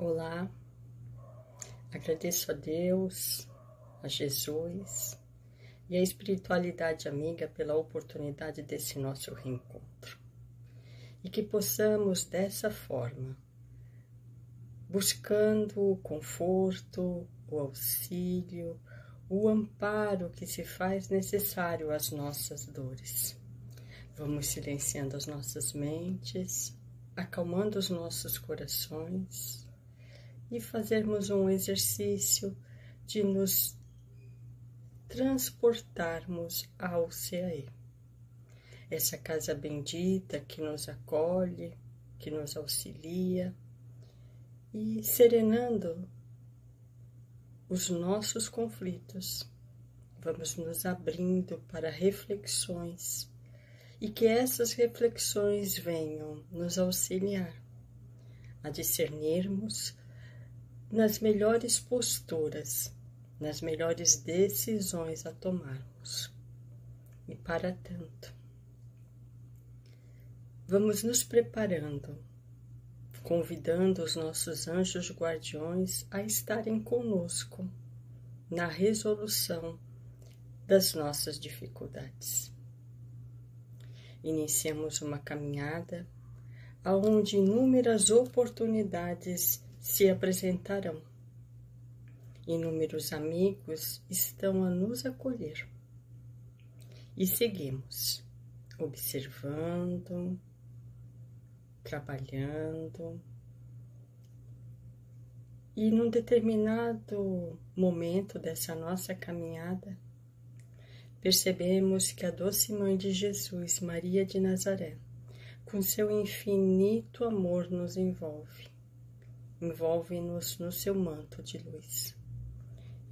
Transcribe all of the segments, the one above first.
Olá, agradeço a Deus, a Jesus e a espiritualidade amiga pela oportunidade desse nosso reencontro. E que possamos dessa forma, buscando o conforto, o auxílio, o amparo que se faz necessário às nossas dores. Vamos silenciando as nossas mentes, acalmando os nossos corações, e fazermos um exercício de nos transportarmos ao CAE. Essa casa bendita que nos acolhe, que nos auxilia e serenando os nossos conflitos. Vamos nos abrindo para reflexões e que essas reflexões venham nos auxiliar a discernirmos nas melhores posturas, nas melhores decisões a tomarmos. E para tanto, vamos nos preparando, convidando os nossos anjos guardiões a estarem conosco na resolução das nossas dificuldades. Iniciamos uma caminhada onde inúmeras oportunidades se apresentarão. Inúmeros amigos estão a nos acolher. E seguimos, observando, trabalhando. E num determinado momento dessa nossa caminhada, percebemos que a doce Mãe de Jesus, Maria de Nazaré, com seu infinito amor nos envolve. Envolve-nos no seu manto de luz.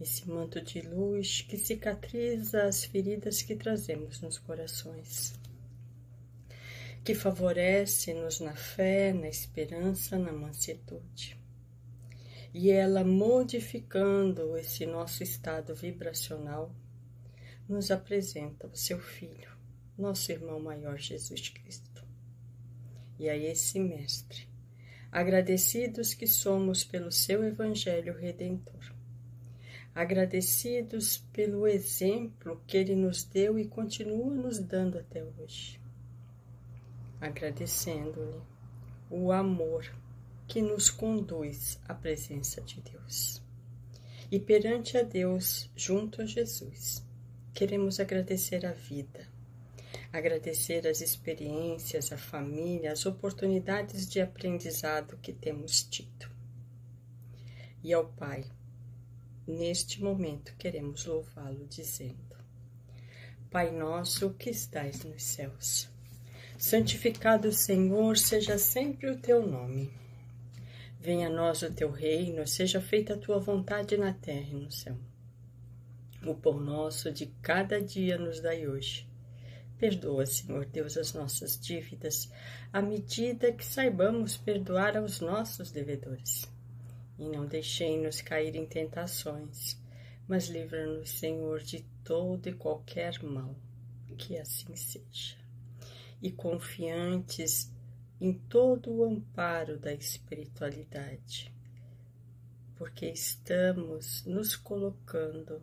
Esse manto de luz que cicatriza as feridas que trazemos nos corações, que favorece-nos na fé, na esperança, na mansidão. E ela, modificando esse nosso estado vibracional, nos apresenta o seu Filho, nosso irmão maior Jesus Cristo. E a esse Mestre, agradecidos que somos pelo seu Evangelho Redentor, agradecidos pelo exemplo que ele nos deu e continua nos dando até hoje, agradecendo-lhe o amor que nos conduz à presença de Deus. E perante a Deus, junto a Jesus, queremos agradecer a vida, agradecer as experiências, a família, as oportunidades de aprendizado que temos tido. E ao Pai, neste momento, queremos louvá-lo dizendo: Pai nosso que estais nos céus, santificado, Senhor, seja sempre o teu nome. Venha a nós o teu reino, seja feita a tua vontade na terra e no céu. O pão nosso de cada dia nos dai hoje. Perdoa, Senhor Deus, as nossas dívidas, à medida que saibamos perdoar aos nossos devedores. E não deixei-nos cair em tentações, mas livra-nos, Senhor, de todo e qualquer mal, que assim seja. E confiantes em todo o amparo da espiritualidade, porque estamos nos colocando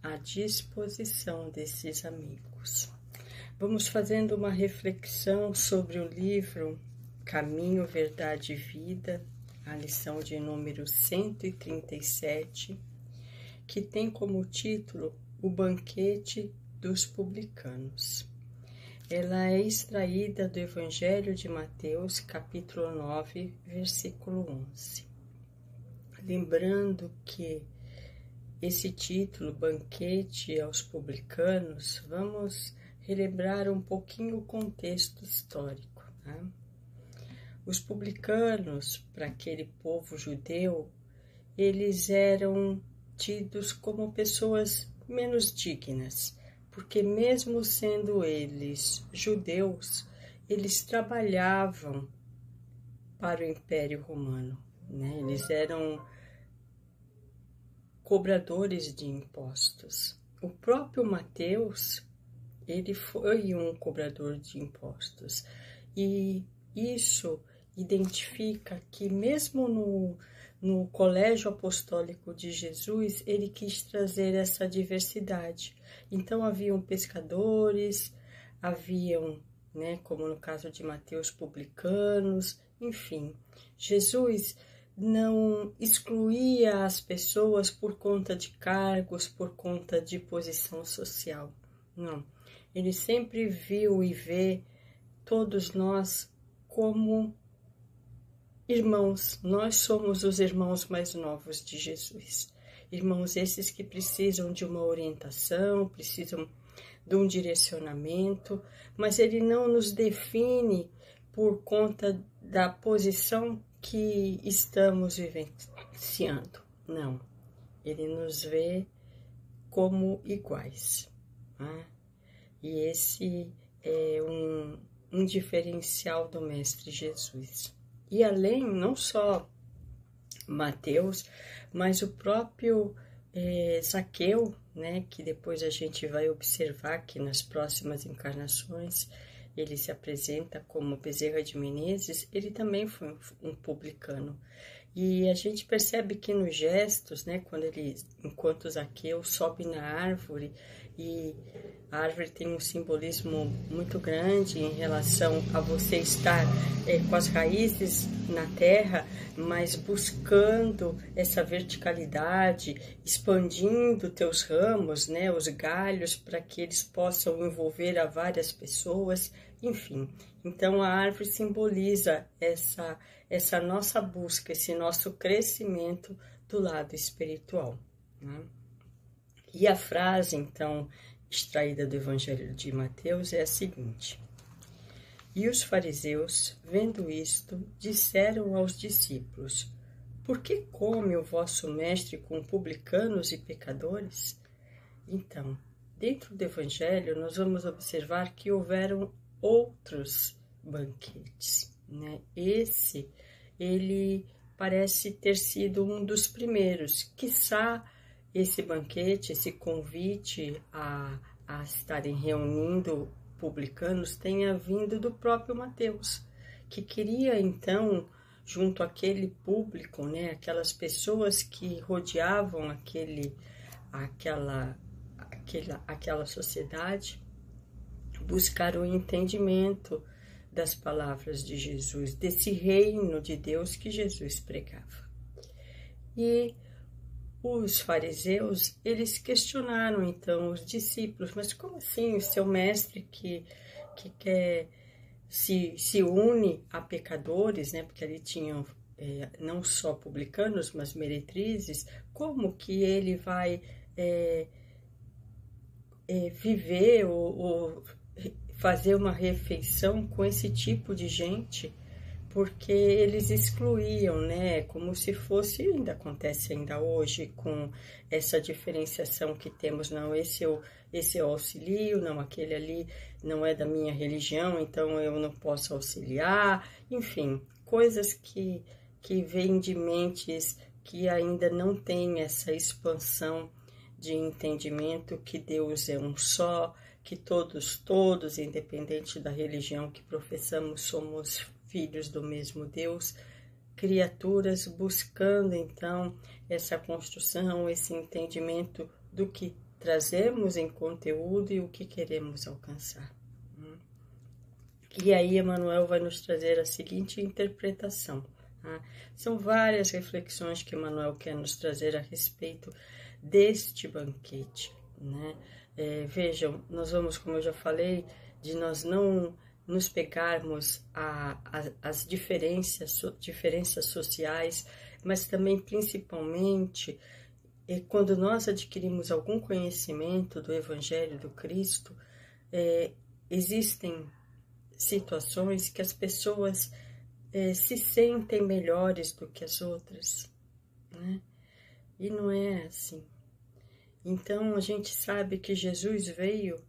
à disposição desses amigos. Vamos fazendo uma reflexão sobre o livro Caminho, Verdade e Vida, a lição de número 137, que tem como título O Banquete dos Publicanos. Ela é extraída do Evangelho de Mateus, capítulo 9, versículo 11. Lembrando que esse título, Banquete aos Publicanos, vamos relembrar um pouquinho o contexto histórico. Né? Os publicanos, para aquele povo judeu, eles eram tidos como pessoas menos dignas, porque mesmo sendo eles judeus, eles trabalhavam para o Império Romano, né? Eles eram cobradores de impostos. O próprio Mateus, ele foi um cobrador de impostos, e isso identifica que mesmo no colégio apostólico de Jesus, ele quis trazer essa diversidade. Então haviam pescadores, haviam, né, como no caso de Mateus, publicanos, enfim. Jesus não excluía as pessoas por conta de cargos, por conta de posição social. Não. Ele sempre viu e vê todos nós como irmãos. Nós somos os irmãos mais novos de Jesus. Irmãos esses que precisam de uma orientação, precisam de um direcionamento, mas ele não nos define por conta da posição que estamos vivenciando. Não. Ele nos vê como iguais. Né? E esse é um diferencial do Mestre Jesus. E além, não só Mateus, mas o próprio Zaqueu, né, que depois a gente vai observar que nas próximas encarnações ele se apresenta como Bezerra de Menezes, ele também foi um publicano. E a gente percebe que nos gestos, né, quando ele, enquanto Zaqueu sobe na árvore, e a árvore tem um simbolismo muito grande em relação a você estar com as raízes na terra, mas buscando essa verticalidade, expandindo teus ramos, né, os galhos, para que eles possam envolver a várias pessoas, enfim. Então a árvore simboliza essa nossa busca, esse nosso crescimento do lado espiritual. Né? E a frase, então, extraída do Evangelho de Mateus é a seguinte: E os fariseus, vendo isto, disseram aos discípulos: Por que come o vosso mestre com publicanos e pecadores? Então, dentro do Evangelho, nós vamos observar que houveram outros banquetes, né? Esse, ele parece ter sido um dos primeiros, quiçá esse banquete, esse convite a estarem reunindo publicanos tenha vindo do próprio Mateus, que queria então, junto àquele público, né, aquelas pessoas que rodeavam aquela sociedade, buscar o entendimento das palavras de Jesus, desse reino de Deus que Jesus pregava. E os fariseus, eles questionaram então os discípulos, mas como assim o seu mestre que quer se une a pecadores, né? Porque ali tinham não só publicanos, mas meretrizes, como que ele vai viver ou fazer uma refeição com esse tipo de gente? Porque eles excluíam, né, como se fosse, ainda acontece ainda hoje, com essa diferenciação que temos, não, esse eu auxilio, não, aquele ali não é da minha religião, então eu não posso auxiliar, enfim, coisas que vêm de mentes que ainda não têm essa expansão de entendimento que Deus é um só, que todos, independente da religião que professamos, somos filhos do mesmo Deus, criaturas buscando então essa construção, esse entendimento do que trazemos em conteúdo e o que queremos alcançar. E aí Emmanuel vai nos trazer a seguinte interpretação. São várias reflexões que Emmanuel quer nos trazer a respeito deste banquete, né? Vejam, nós vamos, como eu já falei, de nós não nos pegarmos às diferenças sociais, mas também, principalmente, quando nós adquirimos algum conhecimento do Evangelho do Cristo, existem situações que as pessoas se sentem melhores do que as outras, né? E não é assim. Então, a gente sabe que Jesus veio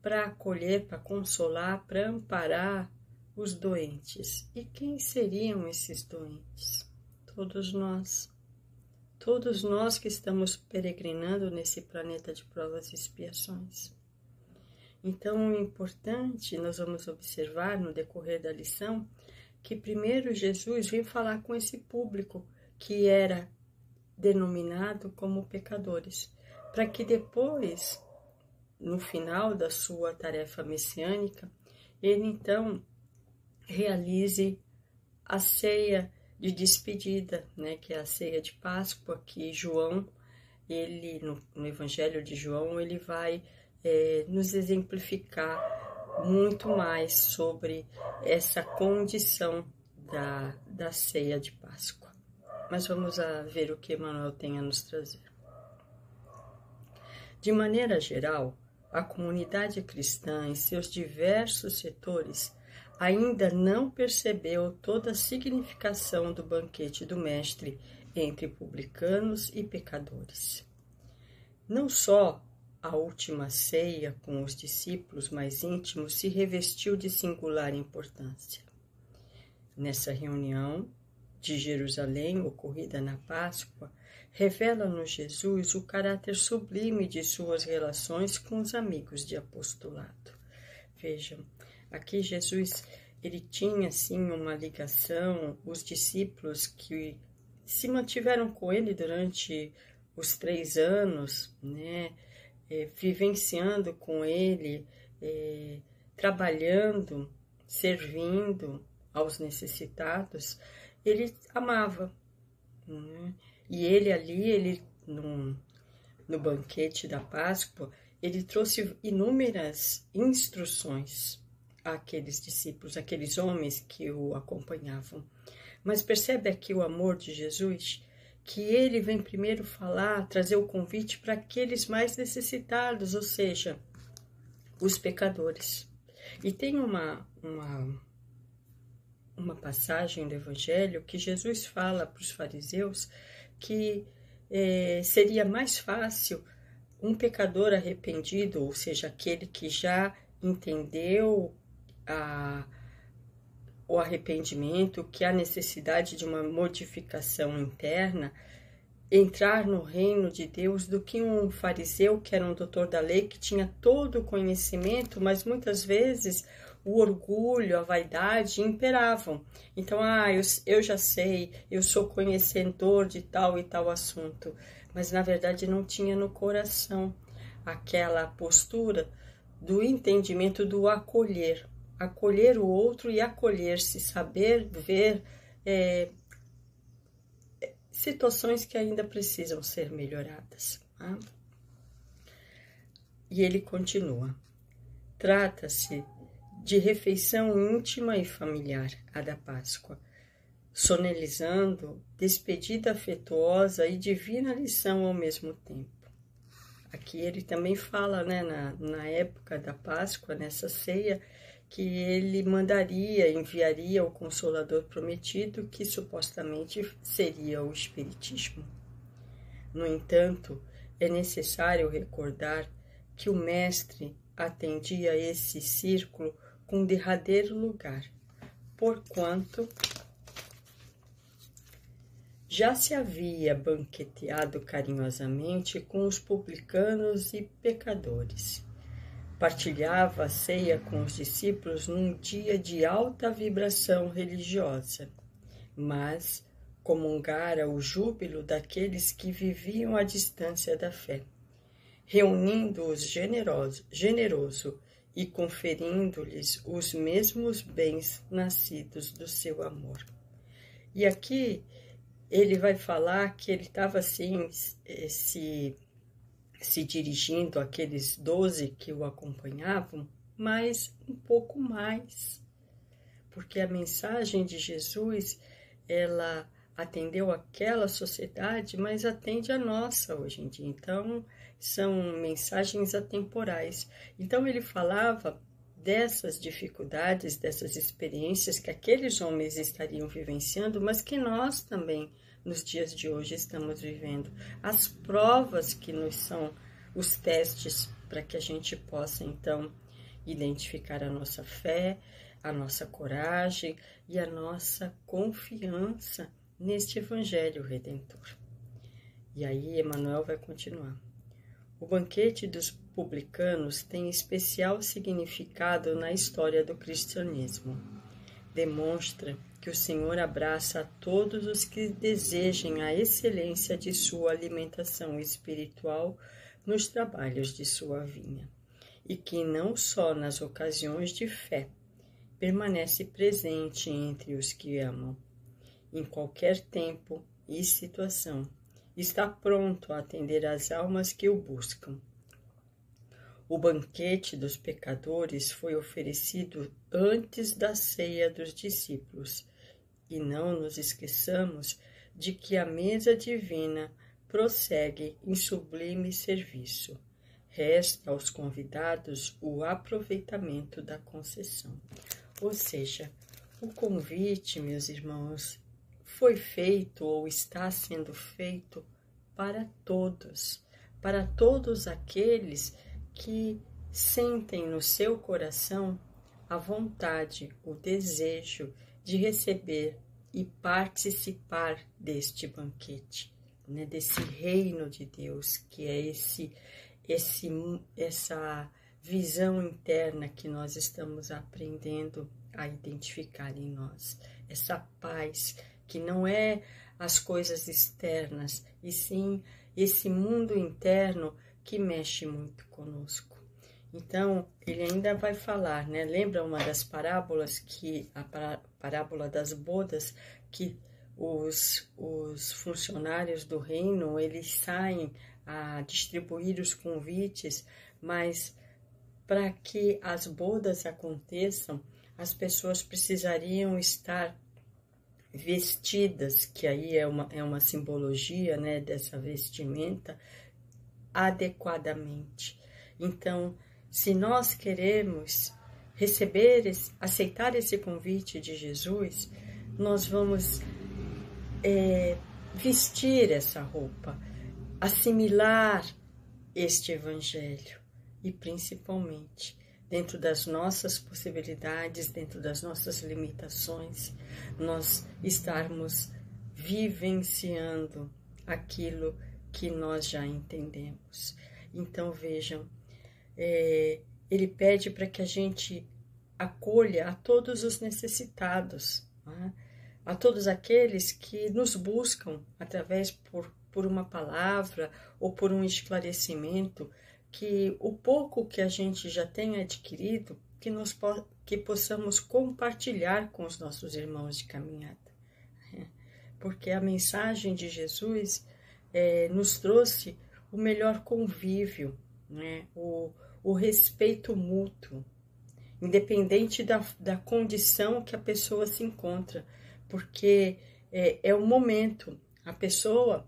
para acolher, para consolar, para amparar os doentes. E quem seriam esses doentes? Todos nós. Todos nós que estamos peregrinando nesse planeta de provas e expiações. Então, o importante, nós vamos observar no decorrer da lição, que primeiro Jesus veio falar com esse público que era denominado como pecadores, para que depois, no final da sua tarefa messiânica, ele então realize a ceia de despedida, né, que é a ceia de Páscoa, que João, ele no Evangelho de João, ele vai nos exemplificar muito mais sobre essa condição da ceia de Páscoa. Mas vamos ver o que Emmanuel tem a nos trazer. De maneira geral, a comunidade cristã, em seus diversos setores, ainda não percebeu toda a significação do banquete do Mestre entre publicanos e pecadores. Não só a última ceia com os discípulos mais íntimos se revestiu de singular importância. Nessa reunião de Jerusalém, ocorrida na Páscoa, revela-nos Jesus o caráter sublime de suas relações com os amigos de apostolado. Vejam, aqui Jesus, ele tinha sim uma ligação, os discípulos que se mantiveram com ele durante os 3 anos, né, vivenciando com ele, trabalhando, servindo aos necessitados, ele amava, né? E ele ali, no banquete da Páscoa, ele trouxe inúmeras instruções àqueles discípulos, aqueles homens que o acompanhavam. Mas percebe aqui o amor de Jesus, que ele vem primeiro trazer o convite para aqueles mais necessitados, ou seja, os pecadores. E tem uma passagem do Evangelho que Jesus fala para os fariseus que seria mais fácil um pecador arrependido, ou seja, aquele que já entendeu o arrependimento, que há necessidade de uma modificação interna, entrar no reino de Deus, do que um fariseu que era um doutor da lei, que tinha todo o conhecimento, mas muitas vezes o orgulho, a vaidade imperavam. Então, eu já sei, eu sou conhecedor de tal e tal assunto, mas na verdade não tinha no coração aquela postura do entendimento do acolher o outro e acolher-se, saber ver situações que ainda precisam ser melhoradas. Tá? E ele continua. Trata-se de refeição íntima e familiar, a da Páscoa, sonelizando despedida afetuosa e divina lição ao mesmo tempo. Aqui ele também fala, né, na época da Páscoa, nessa ceia, que ele enviaria o Consolador prometido, que supostamente seria o Espiritismo. No entanto, é necessário recordar que o Mestre atendia a esse círculo com derradeiro lugar, porquanto já se havia banqueteado carinhosamente com os publicanos e pecadores. Partilhava a ceia com os discípulos num dia de alta vibração religiosa, mas comungara o júbilo daqueles que viviam à distância da fé, reunindo-os generoso e conferindo-lhes os mesmos bens nascidos do seu amor. E aqui ele vai falar que ele estava assim, se dirigindo àqueles 12 que o acompanhavam, mas um pouco mais, porque a mensagem de Jesus, ela atendeu aquela sociedade, mas atende a nossa hoje em dia. Então, são mensagens atemporais. Então, ele falava dessas dificuldades, dessas experiências que aqueles homens estariam vivenciando, mas que nós também, nos dias de hoje, estamos vivendo. As provas que nos são os testes para que a gente possa, então, identificar a nossa fé, a nossa coragem e a nossa confiança neste Evangelho Redentor. E aí Emmanuel vai continuar. O banquete dos publicanos tem especial significado na história do cristianismo. demonstra que o Senhor abraça a todos os que desejem a excelência de sua alimentação espiritual nos trabalhos de sua vinha, e que não só nas ocasiões de fé permanece presente entre os que amam. Em qualquer tempo e situação, está pronto a atender às almas que o buscam. O banquete dos pecadores foi oferecido antes da ceia dos discípulos, e não nos esqueçamos de que a mesa divina prossegue em sublime serviço. Resta aos convidados o aproveitamento da concessão. Ou seja, o convite, meus irmãos, foi feito ou está sendo feito para todos aqueles que sentem no seu coração a vontade, o desejo de receber e participar deste banquete, né, desse reino de Deus, que é essa visão interna que nós estamos aprendendo a identificar em nós. Essa paz que não é as coisas externas, e sim esse mundo interno que mexe muito conosco. Então, ele ainda vai falar, né? Lembra uma das parábolas, a parábola das bodas, que os funcionários do reino, eles saem a distribuir os convites, mas para que as bodas aconteçam, as pessoas precisariam estar vestidas, que aí é uma simbologia, né, dessa vestimenta, adequadamente. Então, se nós queremos aceitar esse convite de Jesus, nós vamos vestir essa roupa, assimilar este evangelho e, principalmente, dentro das nossas possibilidades, dentro das nossas limitações, nós estarmos vivenciando aquilo que nós já entendemos. Então, vejam, ele pede para que a gente acolha a todos os necessitados, né? A todos aqueles que nos buscam através por uma palavra ou por um esclarecimento, que o pouco que a gente já tem adquirido, que possamos compartilhar com os nossos irmãos de caminhada. Porque a mensagem de Jesus nos trouxe o melhor convívio, né? O respeito mútuo, independente da condição que a pessoa se encontra, porque é o momento. A pessoa,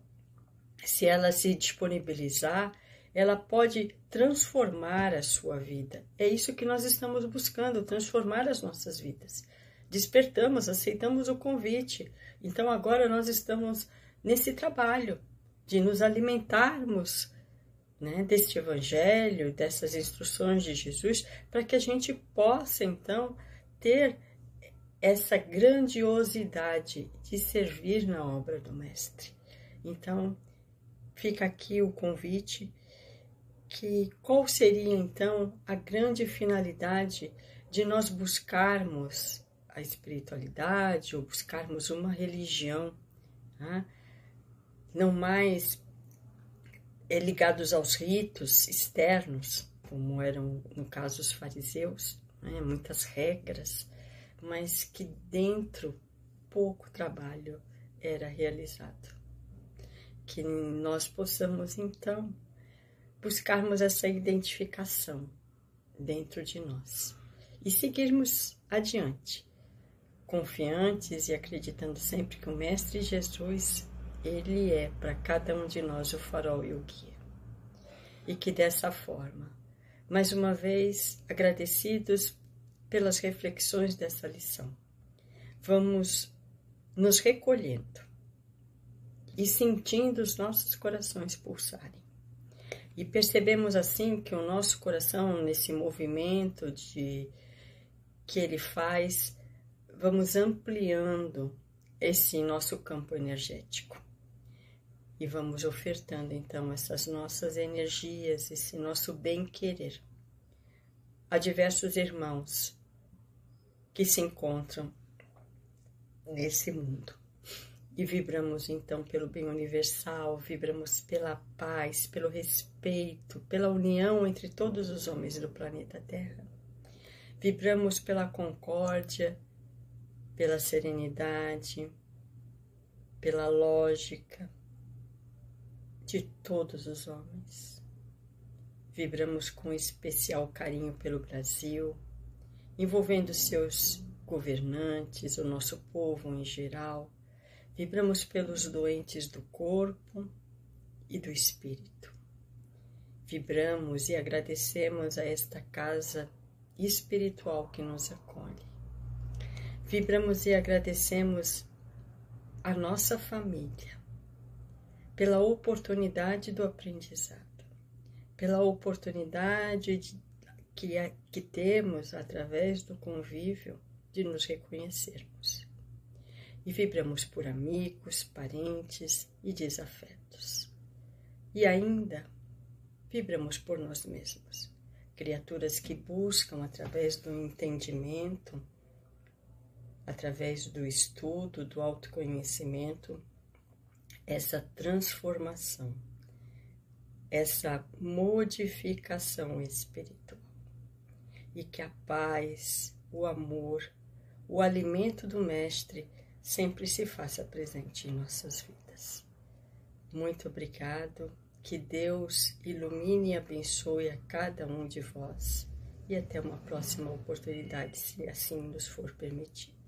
se ela se disponibilizar, ela pode transformar a sua vida. É isso que nós estamos buscando, transformar as nossas vidas. Despertamos, aceitamos o convite. Então agora nós estamos nesse trabalho de nos alimentarmos, né, deste evangelho, dessas instruções de Jesus, para que a gente possa então ter essa grandiosidade de servir na obra do Mestre. Então fica aqui o convite, que qual seria então a grande finalidade de nós buscarmos a espiritualidade ou buscarmos uma religião, né? Não mais ligados aos ritos externos, como eram no caso os fariseus, né? Muitas regras, mas que dentro pouco trabalho era realizado. Que nós possamos então buscarmos essa identificação dentro de nós e seguirmos adiante, confiantes e acreditando sempre que o Mestre Jesus, ele é para cada um de nós o farol e o guia. E que dessa forma, mais uma vez, agradecidos pelas reflexões dessa lição, vamos nos recolhendo e sentindo os nossos corações pulsarem. E percebemos assim que o nosso coração, nesse movimento que ele faz, vamos ampliando esse nosso campo energético. E vamos ofertando então essas nossas energias, esse nosso bem-querer a diversos irmãos que se encontram nesse mundo. E vibramos então pelo bem universal, vibramos pela paz, pelo respeito, pela união entre todos os homens do planeta Terra. Vibramos pela concórdia, pela serenidade, pela lógica de todos os homens. Vibramos com especial carinho pelo Brasil, envolvendo seus governantes, o nosso povo em geral. Vibramos pelos doentes do corpo e do espírito. Vibramos e agradecemos a esta casa espiritual que nos acolhe. Vibramos e agradecemos a nossa família pela oportunidade do aprendizado, pela oportunidade que temos através do convívio de nos reconhecermos. E vibramos por amigos, parentes e desafetos. E ainda vibramos por nós mesmos, criaturas que buscam através do entendimento, através do estudo, do autoconhecimento, essa transformação, essa modificação espiritual. E que a paz, o amor, o alimento do Mestre sempre se faça presente em nossas vidas. Muito obrigado, que Deus ilumine e abençoe a cada um de vós e até uma próxima oportunidade, se assim nos for permitido.